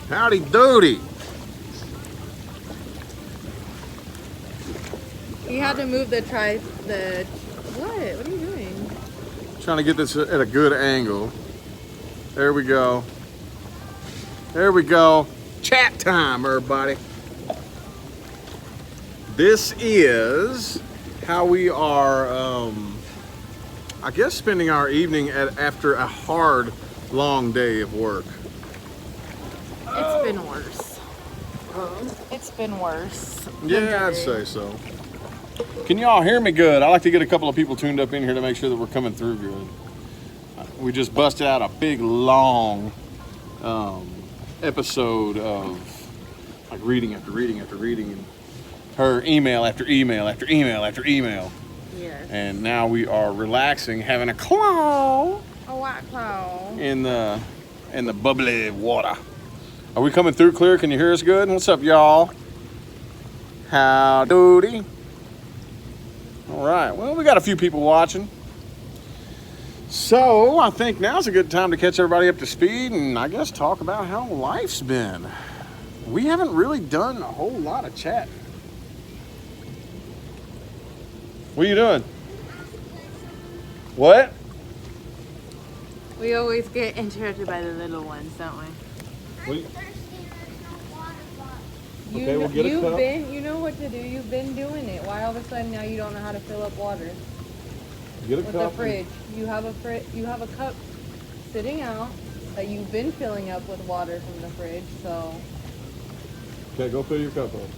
Howdy doody. He had to move the what? What are you doing? Trying to get this at a good angle. There we go. There we go. Chat time, everybody. This is how we are, I guess, spending our evening after a hard, long day of work. It's been worse. It's been worse. Yeah, I'd say so. Can y'all hear me good? I like to get a couple of people tuned up in here to make sure that we're coming through good. We just busted out a big, long episode of like reading after reading after reading, and her email after email after email after email. Yes. And now we are relaxing, having a claw. A white claw. In the bubbly water. Are we coming through clear? Can you hear us good? What's up, y'all? Howdy. All right. Well, we got a few people watching. So I think now's a good time to catch everybody up to speed and I guess talk about how life's been. We haven't really done a whole lot of chatting. What are you doing? What? We always get interrupted by the little ones, don't we? Okay, we'll get a cup. You know what to do. You've been doing it. Why all of a sudden now you don't know how to fill up water? Get a With cup. the fridge. You have a cup sitting out that you've been filling up with water from the fridge, so. Okay, go fill your cup up.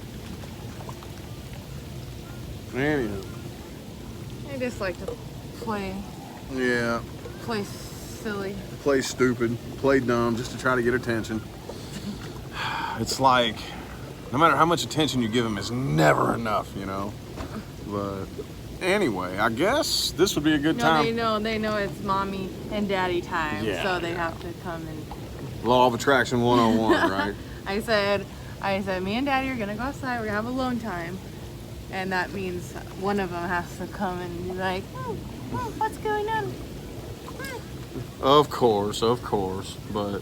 Anyhow. I just like to play silly. Play stupid, play dumb just to try to get attention. It's like, no matter how much attention you give them, it's never enough, you know? But anyway, I guess this would be a good time. They know it's mommy and daddy time, Yeah. so they have to come and. Law of Attraction 101, right? I said, me and daddy are gonna go outside, we're gonna have alone time. And that means one of them has to come and be like, what's going on? Of course. But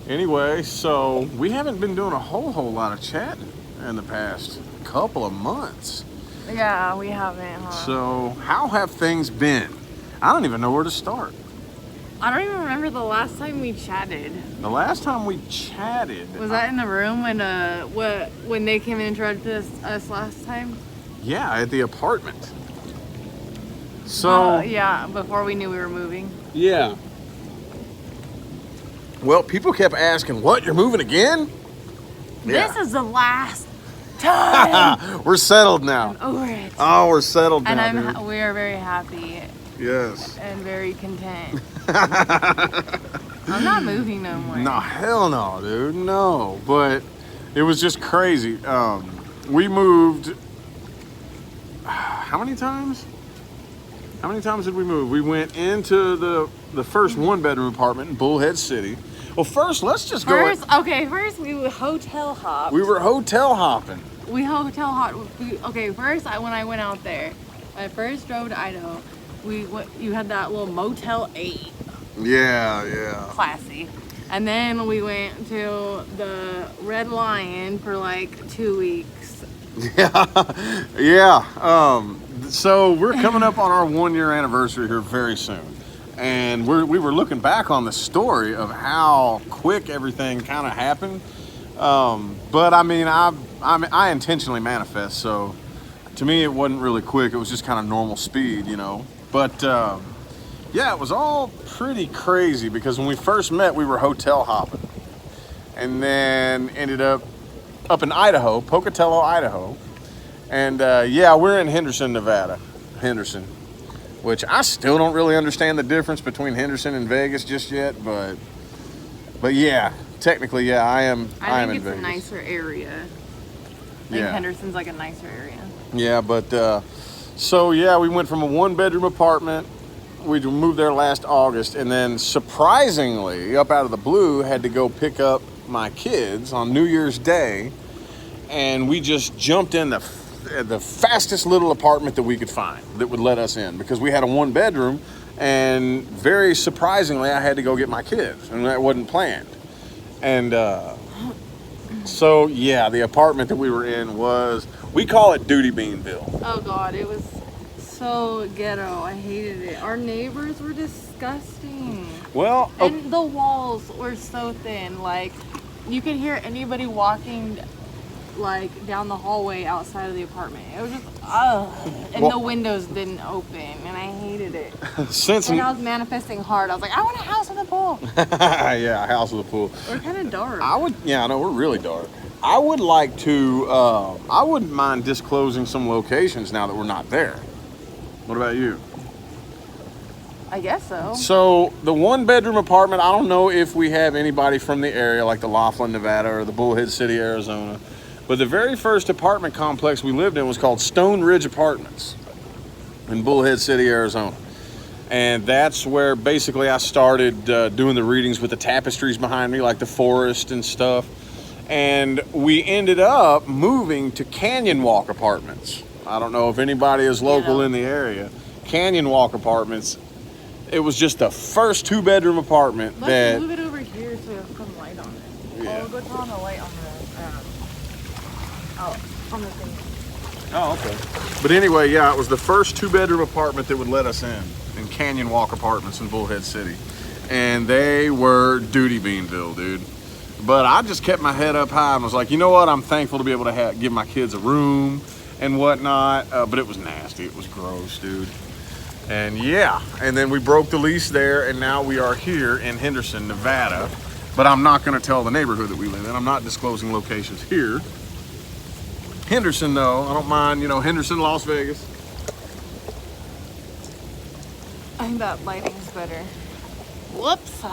anyway, so we haven't been doing a whole lot of chatting in the past couple of months. Yeah, we haven't, huh? So how have things been? I don't even know where to start. I don't even remember the last time we chatted. The last time we chatted... Was that in the room when they came and interrupted us last time? Yeah, at the apartment. So... yeah, before we knew we were moving. Yeah. Well, people kept asking, what, you're moving again? This is the last time. We're settled now. I'm over it. Oh, we're settled now, And we are very happy. Yes. And very content. I'm not moving no more. No, hell no, dude. No. But it was just crazy. We moved... How many times? How many times did we move? We went into the first one-bedroom apartment in Bullhead City. Well, first, let's just go... First we would hotel hop. We were hotel hopping. First, when I went out there, when I first drove to Idaho, you had that little Motel 8. Yeah. Classy. And then we went to the Red Lion for like 2 weeks. Yeah. So we're coming up on our 1-year anniversary here very soon. And we were looking back on the story of how quick everything kind of happened. But I mean, I intentionally manifest, so to me it wasn't really quick. It was just kind of normal speed, you know. But yeah, it was all pretty crazy because when we first met, we were hotel hopping, and then ended up in Idaho, Pocatello, Idaho, and yeah, we're in Henderson, Nevada, which I still don't really understand the difference between Henderson and Vegas just yet, but yeah, technically, yeah, I am in Vegas. I think it's a nicer area. I think Henderson's like a nicer area. Yeah, but so yeah, we went from a 1-bedroom apartment. We moved there last August, and then surprisingly, up out of the blue, had to go pick up my kids on New Year's Day, and we just jumped in the fastest little apartment that we could find that would let us in, because we had a 1-bedroom, and very surprisingly, I had to go get my kids, and that wasn't planned. And so yeah, the apartment that we were in we call it Duty Beanville. Oh God, it was so ghetto. I hated it. Our neighbors were disgusting. Well, And the walls were so thin. Like, you could hear anybody walking, like, down the hallway outside of the apartment. It was just, and Well- the windows didn't open, and I hated it. since And I was manifesting hard. I was like, I want a house with a pool. yeah, a house with a pool. We're kind of dark. I know we're really dark. I would like to. I wouldn't mind disclosing some locations now that we're not there. What about you? I guess so. So the one-bedroom apartment, I don't know if we have anybody from the area like the Laughlin, Nevada, or the Bullhead City, Arizona. But the very first apartment complex we lived in was called Stone Ridge Apartments in Bullhead City, Arizona. And that's where basically I started doing the readings with the tapestries behind me, like the forest and stuff. And we ended up moving to Canyon Walk Apartments. I don't know if anybody is local in the area. Canyon Walk Apartments. It was just the first two-bedroom apartment Let's move it over here so we have some light on it. Yeah. Oh, go turn on the light on on the thing. Oh, okay. But anyway, yeah, it was the first two-bedroom apartment that would let us in Canyon Walk Apartments in Bullhead City. And they were Duty Beanville, dude. But I just kept my head up high and was like, you know what? I'm thankful to be able to give my kids a room and whatnot. But it was nasty. It was gross, dude. And yeah, and then we broke the lease there, and now we are here in Henderson, Nevada. But I'm not going to tell the neighborhood that we live in. I'm not disclosing locations here. Henderson, though, I don't mind, Henderson, Las Vegas. I think that lighting's better. Whoops.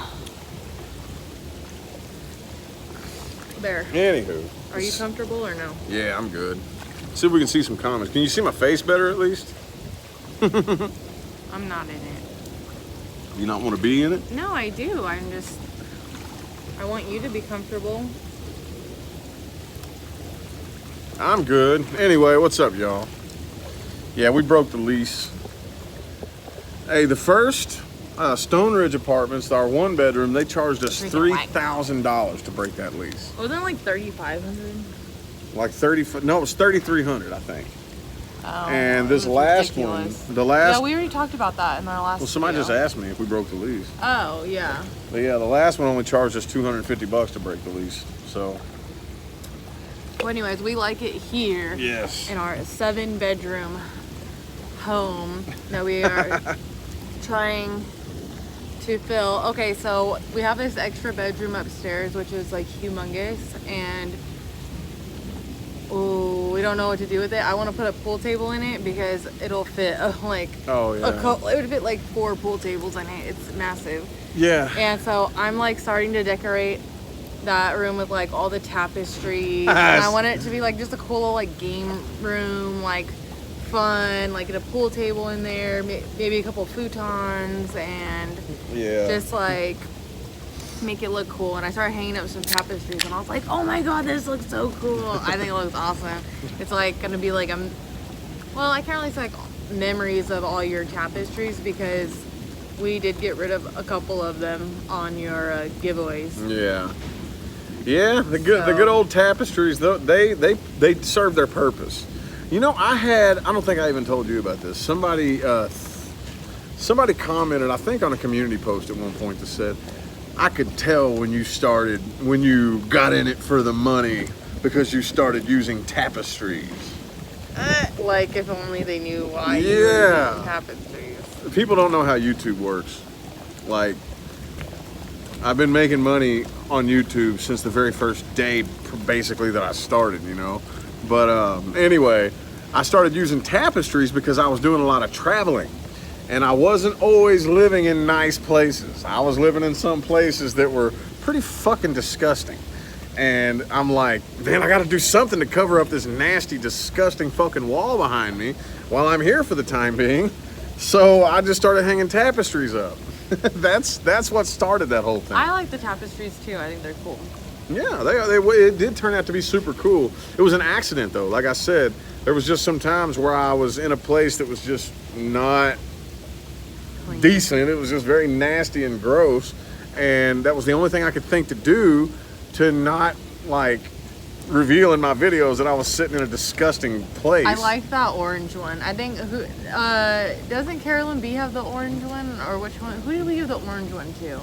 There. Anywho. Are you comfortable or no? Yeah, I'm good. See if we can see some comments. Can you see my face better at least? I'm not in it. You not want to be in it? No, I do. I want you to be comfortable. I'm good. Anyway, what's up, y'all? Yeah, we broke the lease. Hey, the first Stone Ridge Apartments, our one bedroom, they charged us $3,000 to break that lease. Wasn't it like $3,500? Like no, it was $3,300, I think. Oh, And this last one, Yeah, we already talked about that in our last well, somebody video. just asked me if we broke the lease. Oh, yeah. But yeah, the last one only charged us $250 to break the lease. So, Well, anyways, we like it here. yes. In our 7-bedroom home that we are trying to fill. Okay, so we have this extra bedroom upstairs, which is like humongous, and we don't know what to do with it. I want to put a pool table in it because it'll fit like it would fit like 4 pool tables in it. It's massive. Yeah. And so I'm like starting to decorate that room with like all the tapestries, and I want it to be like just a cool little like game room, like fun, like get a pool table in there, maybe a couple futons, and just like make it look cool. And I started hanging up some tapestries, and I was like, oh my god, this looks so cool. I think it looks awesome. It's like gonna be like I can't really say like memories of all your tapestries, because we did get rid of a couple of them on your giveaways. Yeah, the good old tapestries, though, they serve their purpose. I don't think I even told you about this. Somebody commented, I think on a community post at one point, that said, I could tell when you got in it for the money because you started using tapestries. Like if only they knew why you were using tapestries. People don't know how YouTube works. Like, I've been making money on YouTube since the very first day, basically, that I started, But anyway, I started using tapestries because I was doing a lot of traveling. And I wasn't always living in nice places. I was living in some places that were pretty fucking disgusting. And I'm like, man, I gotta do something to cover up this nasty, disgusting fucking wall behind me while I'm here for the time being. So I just started hanging tapestries up. That's what started that whole thing. I like the tapestries too. I think they're cool. Yeah, it did turn out to be super cool. It was an accident though. Like I said, there was just some times where I was in a place that was just not decent. It was just very nasty and gross, and that was the only thing I could think to do to not like reveal in my videos that I was sitting in a disgusting place. I like that orange one. I think doesn't Carolyn B have the orange one, or which one? Who did we give the orange one to?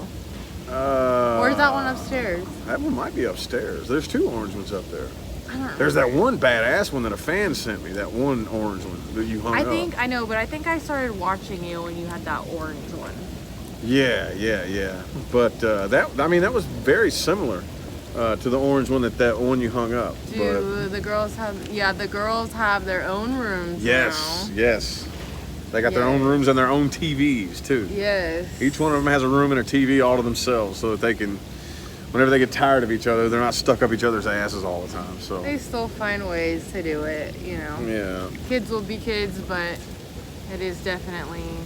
Where's that one upstairs? That one might be upstairs. There's 2 orange ones up there. I don't There's that one badass one that a fan sent me. That one orange one that you hung up. I know, but I think I started watching you when you had that orange one. Yeah. But that was very similar to the orange one that one you hung up. The girls have? Yeah, the girls have their own rooms Yes, now. yes. They got their own rooms and their own TVs too. Yes. Each one of them has a room and a TV all to themselves, so that they can, whenever they get tired of each other, they're not stuck up each other's asses all the time. So they still find ways to do it, you know. Yeah. Kids will be kids, but it is definitely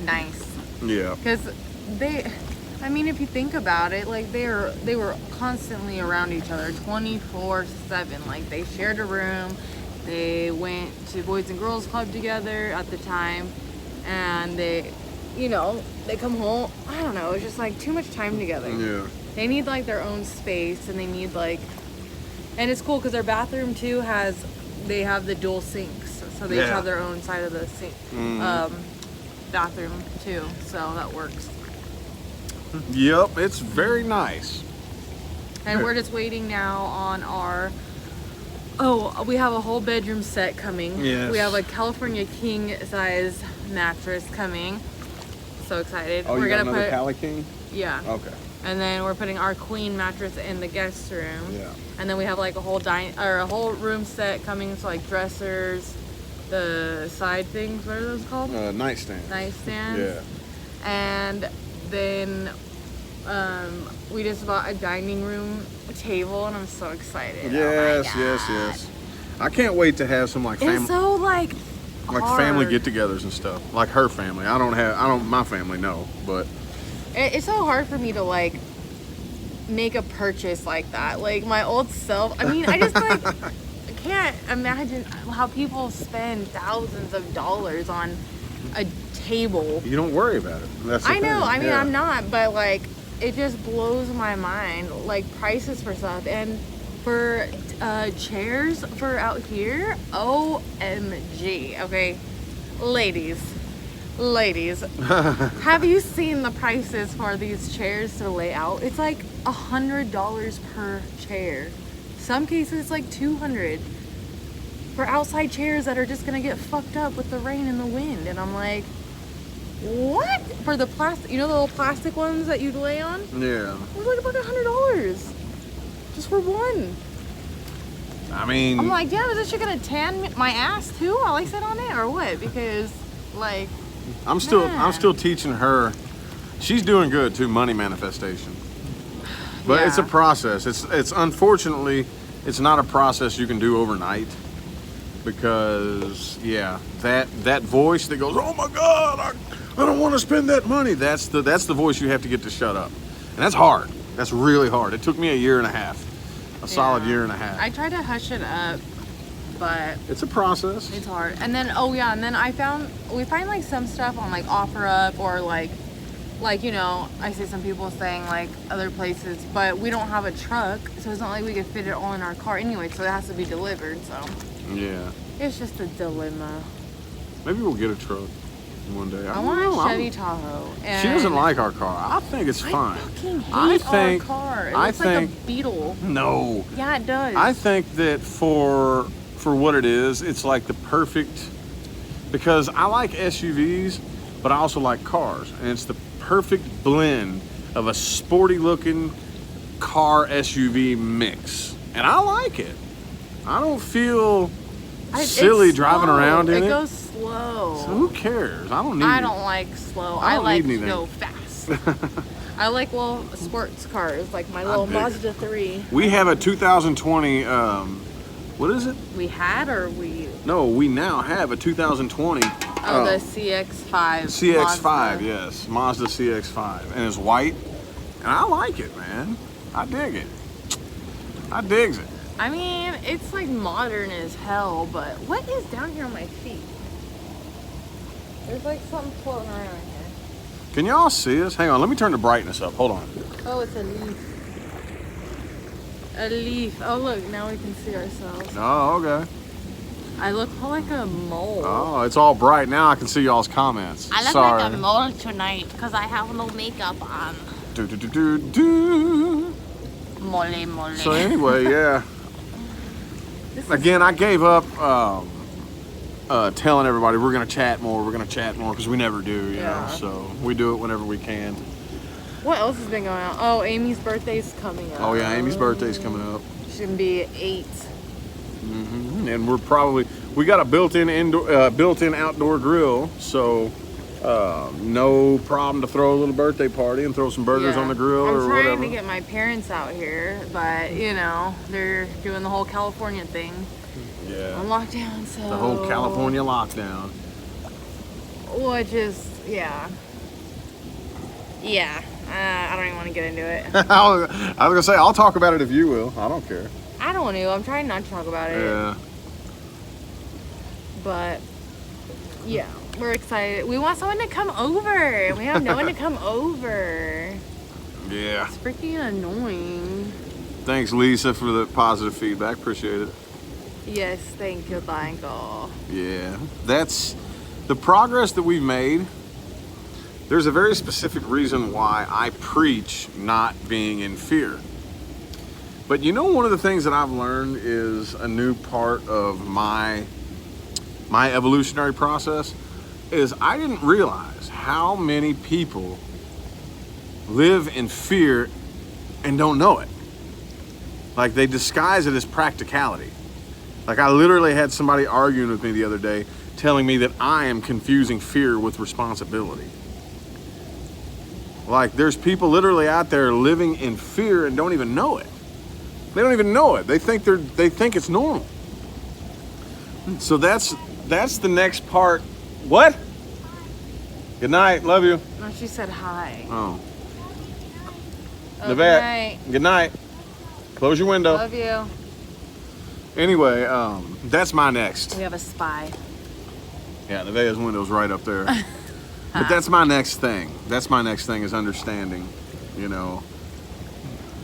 nice. Yeah. Because if you think about it, like they were constantly around each other 24/7. Like they shared a room. They went to Boys and Girls Club together at the time, and they come home. I don't know. It's just like too much time together. Yeah. They need like their own space, and they need and it's cool because their bathroom too they have the dual sinks, so they each have their own side of the sink, bathroom too. So that works. Yep, it's very nice. And we're just waiting now on our. Oh, we have a whole bedroom set coming. Yes. We have a California king size mattress coming. So excited. Oh, we're you got gonna another put Cali King? Yeah. Okay. And then we're putting our queen mattress in the guest room. Yeah. And then we have like a whole room set coming, so like dressers, the side things, what are those called? Nightstand. Nightstands. Yeah. And then we just bought a dining room table, and I'm so excited. Yes, oh my yes. I can't wait to have some like family. It's so like family hard. get-togethers and stuff. Like her family. My family, no, but It's so hard for me to like make a purchase like that. Like my old self. I mean, I just like I can't imagine how people spend thousands of dollars on a table. you don't worry about it. That's the I know. thing. I mean, Yeah. I'm not, but like it just blows my mind. Like prices for stuff and for chairs for out here. OMG. Okay, ladies. Have you seen the prices for these chairs to lay out? It's like $100 per chair. Some cases it's like $200 for outside chairs that are just gonna get fucked up with the rain and the wind. And I'm like, what? For the plastic, the little plastic ones that you'd lay on? Yeah. It was like about $100 just for one. I mean, I'm like, damn, is this shit gonna tan my ass too while I sit on it or what? Because like, I'm still teaching her. She's doing good too, money manifestation. But it's a process. It's unfortunately it's not a process you can do overnight. Because that voice that goes, oh my God, I don't want to spend that money. That's the voice you have to get to shut up. And that's hard. That's really hard. It took me a year and a half. A solid year and a half. I tried to hush it up, but it's a process. it's hard. And then we find like some stuff on like OfferUp or like I see some people saying like other places, but we don't have a truck, so it's not like we could fit it all in our car anyway, so it has to be delivered. So Yeah. it's just a dilemma. Maybe we'll get a truck one day. I want a Chevy Tahoe. And She doesn't like our car. I think it's fine. I fucking hate our car. It looks like a beetle. No. Yeah, it does. I think that for what it is, it's like the perfect, because I like SUVs, but I also like cars, and it's the perfect blend of a sporty looking car SUV mix, and I like it. I don't feel silly driving around in it. It goes slow. So who cares? I don't like slow. I don't like need to anything. go fast. I like little sports cars, like my little Mazda 3. We have a 2020. What is it? We had or we? No, we now have a 2020. The CX-5. CX-5, Mazda. yes, Mazda CX-5, and it's white, and I like it, man. I dig it. I digs it. I mean, it's like modern as hell, but what is down here on my feet? There's like something floating around here. Can y'all see us? Hang on, let me turn the brightness up. Hold on. Oh, it's a leaf. A leaf. Oh, look, now we can see ourselves. Oh, okay. I look like a mole. Oh, it's all bright now. I can see y'all's comments. I look Sorry. like a mole tonight because I have no makeup on. Do, do, do, do, do. Mole, mole. So anyway, yeah. Again, I gave up telling everybody we're gonna chat more, because we never do, you know. So we do it whenever we can. What else has been going on? Oh, Amy's birthday's coming up. Oh yeah, Amy's birthday's coming up. She's gonna be 8. Mm-hmm. And we got a built-in outdoor grill, so no problem to throw a little birthday party and throw some burgers on the grill or whatever. I'm trying to get my parents out here, but you know, they're doing the whole California thing. Yeah. On lockdown, so The whole California lockdown. Which is, yeah. I don't even want to get into it. I was gonna say I'll talk about it if you will. I don't care. I don't want to. I'm trying not to talk about it. Yeah. But yeah, we're excited. We want someone to come over. We have no one to come over. Yeah. It's freaking annoying. Thanks, Lisa, for the positive feedback. Appreciate it. Yes, thank you, Michael. Yeah. That's the progress that we've made. There's a very specific reason why I preach not being in fear. But you know, one of the things that I've learned is a new part of my evolutionary process is I didn't realize how many people live in fear and don't know it. Like they disguise it as practicality. Like I literally had somebody arguing with me the other day telling me that I am confusing fear with responsibility. Like there's people literally out there living in fear and don't even know it. They don't even know it. They think it's normal. So that's the next part. What? Good night. Love you. No, she said hi. Oh. Oh, Nevette. good night. Good night. Close your window. Love you. Anyway, that's my next. We have a spy. Yeah, Nevette's window's right up there. But that's my next thing. That's my next thing is understanding, you know.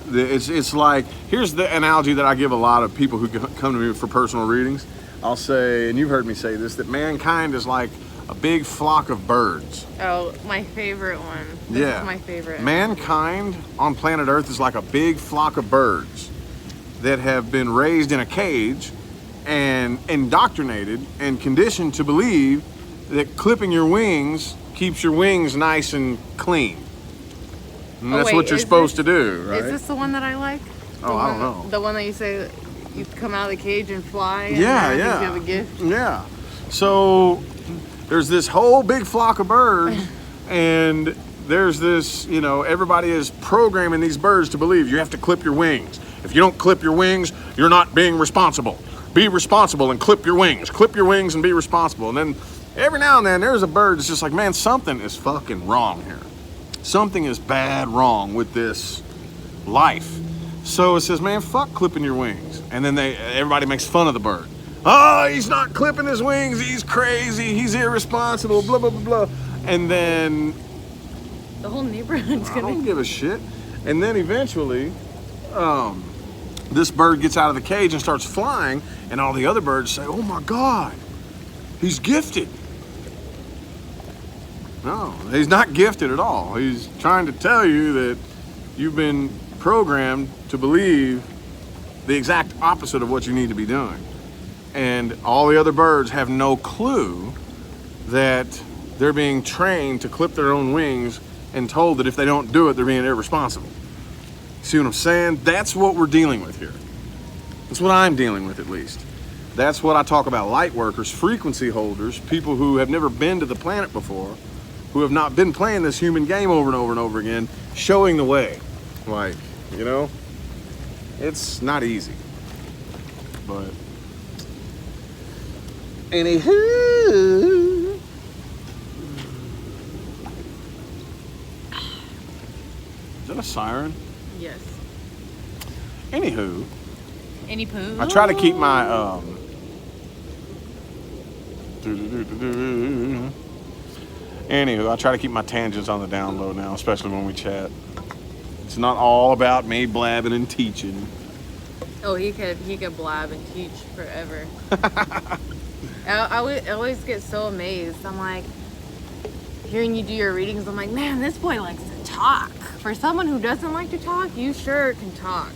It's like, here's the analogy that I give a lot of people who come to me for personal readings. I'll say, and you've heard me say this, that mankind is like a big flock of birds. Oh, my favorite one. This is my favorite. Mankind on planet Earth is like a big flock of birds that have been raised in a cage and indoctrinated and conditioned to believe that clipping your wings keeps your wings nice and clean. And that's wait, what you're supposed to do, right? Is this the one that I like? Oh, I don't know. The one that you say you come out of the cage and fly? And Yeah. You have a gift? Yeah. So there's this whole big flock of birds, and there's this, you know, everybody is programming these birds to believe you have to clip your wings. If you don't clip your wings, you're not being responsible. Be responsible and clip your wings. Clip your wings and be responsible. And then every now and then there's a bird that's just like, man, something is fucking wrong here. Something is bad wrong with this life. So it says, man, fuck clipping your wings. And then everybody makes fun of the bird. Oh, he's not clipping his wings. He's crazy. He's irresponsible. Blah, blah, blah, blah. And then The whole neighborhood's I gonna don't give a shit. And then eventually, this bird gets out of the cage and starts flying, and all the other birds say, oh my God, he's gifted. No, he's not gifted at all. He's trying to tell you that you've been programmed to believe the exact opposite of what you need to be doing. And all the other birds have no clue that they're being trained to clip their own wings and told that if they don't do it, they're being irresponsible. See what I'm saying? That's what we're dealing with here. That's what I'm dealing with, at least. That's what I talk about light workers, frequency holders, people who have never been to the planet before, who have not been playing this human game over and over and over again, showing the way. Like, you know, it's not easy. But anywho, is that a siren? Yes. Anywho, Any poo? I try to keep my anywho, I try to keep my tangents on the down low now, especially when we chat. It's not all about me blabbing and teaching. Oh, he could blab and teach forever. I always get so amazed. I'm like, hearing you do your readings, I'm like, man, this boy likes to talk. For someone who doesn't like to talk, you sure can talk.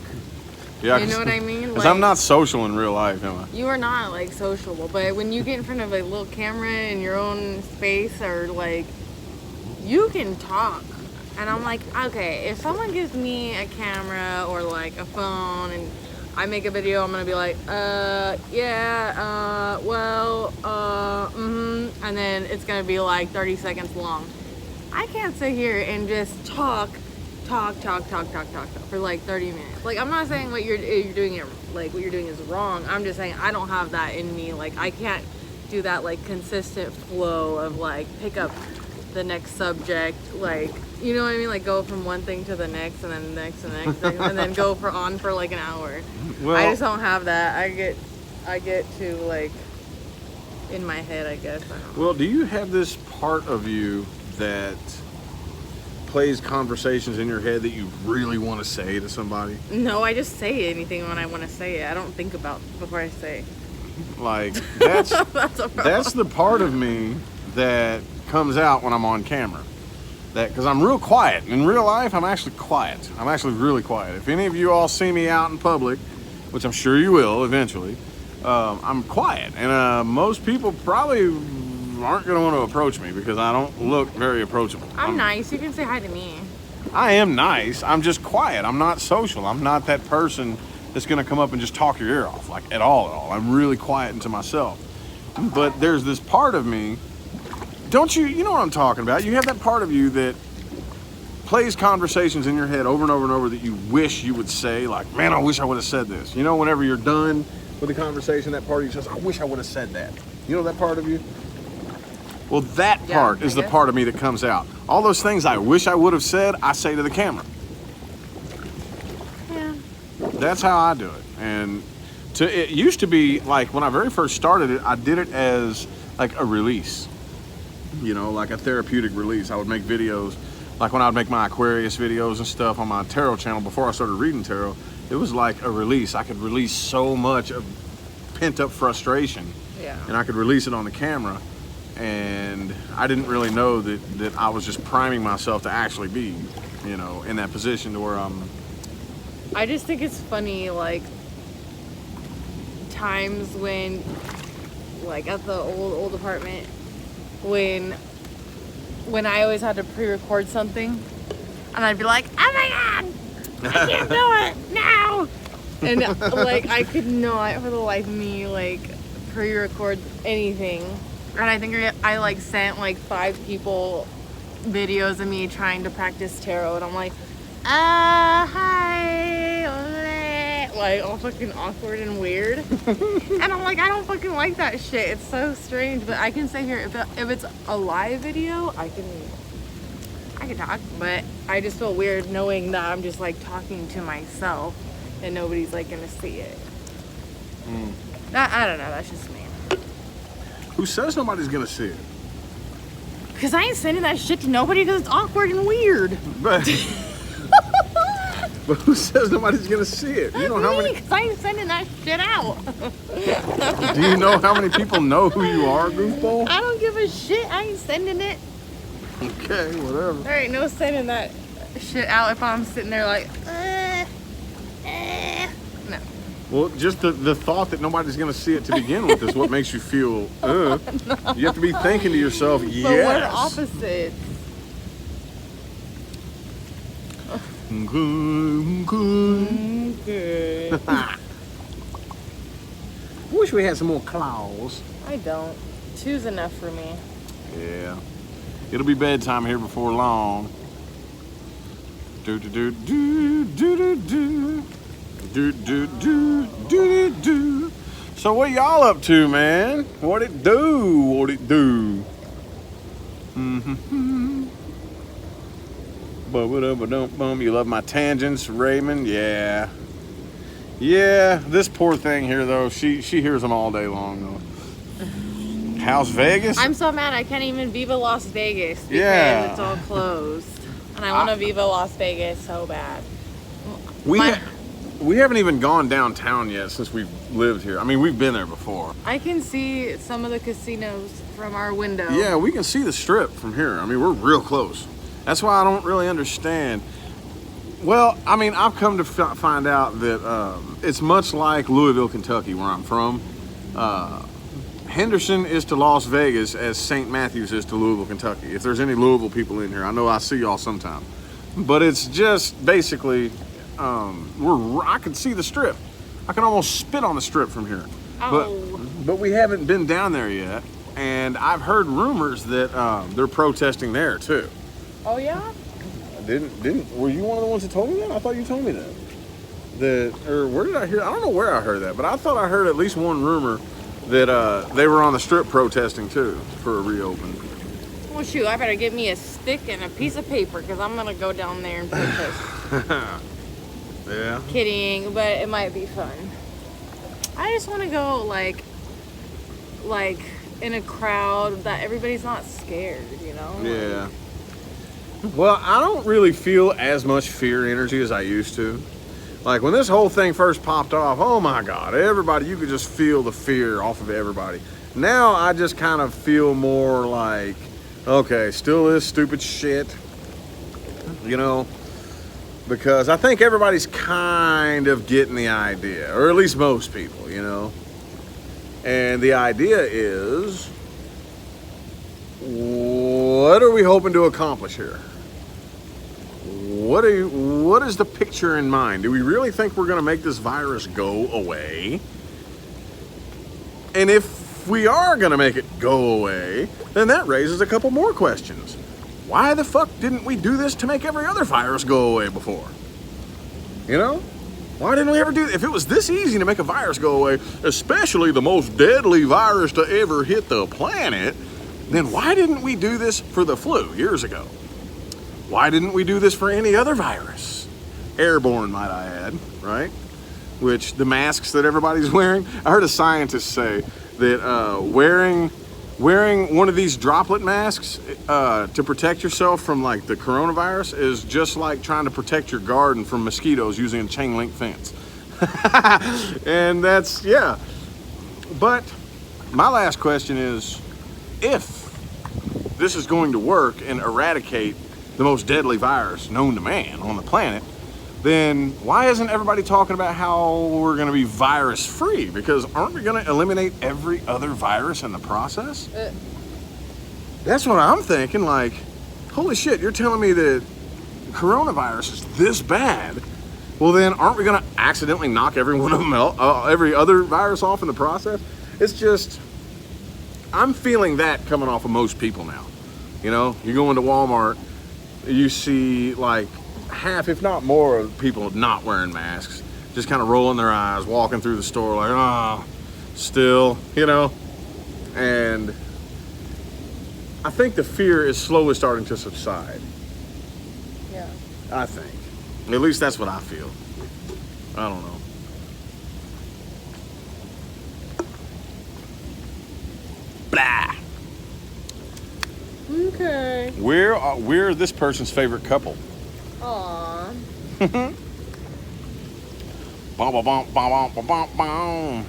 Yeah, You know what I mean? Because I'm not social in real life, am I? You are not like sociable, but when you get in front of a little camera in your own space, or like, you can talk. And I'm like, okay, if someone gives me a camera or like a phone and I make a video, I'm gonna be like, and then it's gonna be like 30 seconds long. I can't sit here and just talk for like 30 minutes. Like, I'm not saying what you're doing is wrong. I'm just saying I don't have that in me. Like, I can't do that like consistent flow of like pick up the next subject, like, you know what I mean? Like, go from one thing to the next and then the next and the next thing, and then go for like an hour. Well, I just don't have that. I get to like in my head, I guess. I don't know. Well, do you have this part of you that plays conversations in your head that you really want to say to somebody? No, I just say anything when I want to say it. I don't think about before I say. Like, that's That's a problem. that's the part of me that comes out when I'm on camera. That, because I'm real quiet. In real life, I'm actually quiet. I'm actually really quiet. If any of you all see me out in public, which I'm sure you will eventually, I'm quiet. And most people probably aren't going to want to approach me because I don't look very approachable. I'm nice. You can say hi to me. I am nice. I'm just quiet. I'm not social. I'm not that person that's going to come up and just talk your ear off, like at all. I'm really quiet into myself. But there's this part of me, don't you know what I'm talking about? You have that part of you that plays conversations in your head over and over and over that you wish you would say, like, man, I wish I would have said this. You know, whenever you're done with the conversation, that part of you says, I wish I would have said that. You know that part of you? Well, that part is the part of me that comes out. All those things I wish I would have said, I say to the camera. Yeah. That's how I do it. And it used to be, like, when I very first started it, I did it as, like, a release. You know, like a therapeutic release. I would make videos, like when I would make my Aquarius videos and stuff on my tarot channel before I started reading tarot, it was like a release. I could release so much of pent-up frustration. Yeah. And I could release it on the camera. And I didn't really know that I was just priming myself to actually be, you know, in that position to where I'm... I just think it's funny, like, times when, like, at the old apartment, when I always had to pre-record something, and I'd be like, oh my god, I can't do it now, and like I could not for the life of me like pre-record anything, and I think I like sent like 5 people videos of me trying to practice tarot, and I'm like, hi, like all fucking awkward and weird. And I'm like, I don't fucking like that shit. It's so strange. But I can say here, if it's a live video, I can talk. But I just feel weird knowing that I'm just like talking to myself and nobody's like gonna see it. I don't know. That's just me. Who says nobody's gonna see it? Cause I ain't sending that shit to nobody because it's awkward and weird. But who says nobody's gonna see it? You know how many? Cause I ain't sending that shit out. Do you know how many people know who you are, goofball? I don't give a shit. I ain't sending it. Okay, whatever. There ain't no sending that shit out if I'm sitting there like, no. Well, just the thought that nobody's gonna see it to begin with is what makes you feel. No. You have to be thinking to yourself, yes. But we're opposites. Okay. Wish we had some more claws. I don't. 2's enough for me. Yeah. It'll be bedtime here before long. Do do do do do do do do do do do. So what y'all up to, man? What it do? What it do? You love my tangents, Raymond? Yeah. Yeah, this poor thing here, though, she hears them all day long, though. How's Vegas? I'm so mad I can't even Viva Las Vegas because it's all closed. And I want to Viva Las Vegas so bad. we haven't even gone downtown yet since we've lived here. I mean, we've been there before. I can see some of the casinos from our window. Yeah, we can see the strip from here. I mean, we're real close. That's why I don't really understand. Well, I mean, I've come to find out that it's much like Louisville, Kentucky, where I'm from. Henderson is to Las Vegas as St. Matthews is to Louisville, Kentucky. If there's any Louisville people in here, I know I see y'all sometime. But it's just basically, I can see the strip. I can almost spit on the strip from here. Oh. But we haven't been down there yet. And I've heard rumors that they're protesting there too. Oh yeah? Were you one of the ones that told me that? I thought you told me that. Or where did I hear? I don't know where I heard that, but I thought I heard at least one rumor that they were on the strip protesting too for a reopen. Well, shoot, I better get me a stick and a piece of paper because I'm gonna go down there and protest. Yeah. Kidding, but it might be fun. I just want to go like in a crowd that everybody's not scared, you know? Yeah. Well, I don't really feel as much fear energy as I used to. Like when this whole thing first popped off, oh my God, everybody, you could just feel the fear off of everybody. Now I just kind of feel more like, okay, still this stupid shit, you know, because I think everybody's kind of getting the idea, or at least most people, you know. And the idea is, what are we hoping to accomplish here? What is the picture in mind? Do we really think we're going to make this virus go away? And if we are going to make it go away, then that raises a couple more questions. Why the fuck didn't we do this to make every other virus go away before? You know? Why didn't we ever do it? If it was this easy to make a virus go away, especially the most deadly virus to ever hit the planet, then why didn't we do this for the flu years ago? Why didn't we do this for any other virus? Airborne, might I add, right? Which the masks that everybody's wearing, I heard a scientist say that wearing one of these droplet masks to protect yourself from like the coronavirus is just like trying to protect your garden from mosquitoes using a chain link fence. And that's, yeah. But my last question is, if this is going to work and eradicate the most deadly virus known to man on the planet, then why isn't everybody talking about how we're going to be virus free? Because aren't we going to eliminate every other virus in the process? That's what I'm thinking. Like, holy shit, you're telling me that coronavirus is this bad? Well, then aren't we going to accidentally knock every one of them out, every other virus off in the process? It's just, I'm feeling that coming off of most people now. You know, you go into Walmart, you see like half, if not more, of people not wearing masks, just kind of rolling their eyes, walking through the store like, oh, still, you know. And I think the fear is slowly starting to subside. Yeah. I think. At least that's what I feel. I don't know. Blah. Okay. We're this person's favorite couple. Aww. Bum, bum, bum, bum, bum, bum, bum.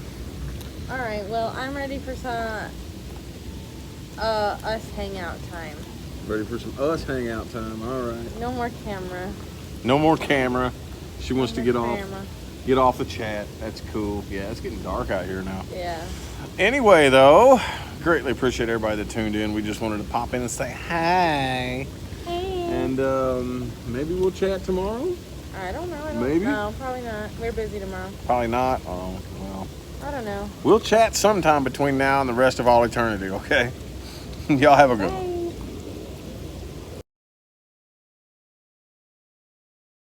All right. Well, I'm ready for some us hangout time. Ready for some us hangout time. All right. No more camera. No more camera. She wants to get Camera. off the chat. That's cool. Yeah, it's getting dark out here now. Yeah. Anyway, though, greatly appreciate everybody that tuned in. We just wanted to pop in and say hi. Hey. And maybe we'll chat tomorrow. I don't know. Maybe? No, probably not. We're busy tomorrow. Probably not. Oh, well. I don't know. We'll chat sometime between now and the rest of all eternity, okay? Y'all have a good one. Bye.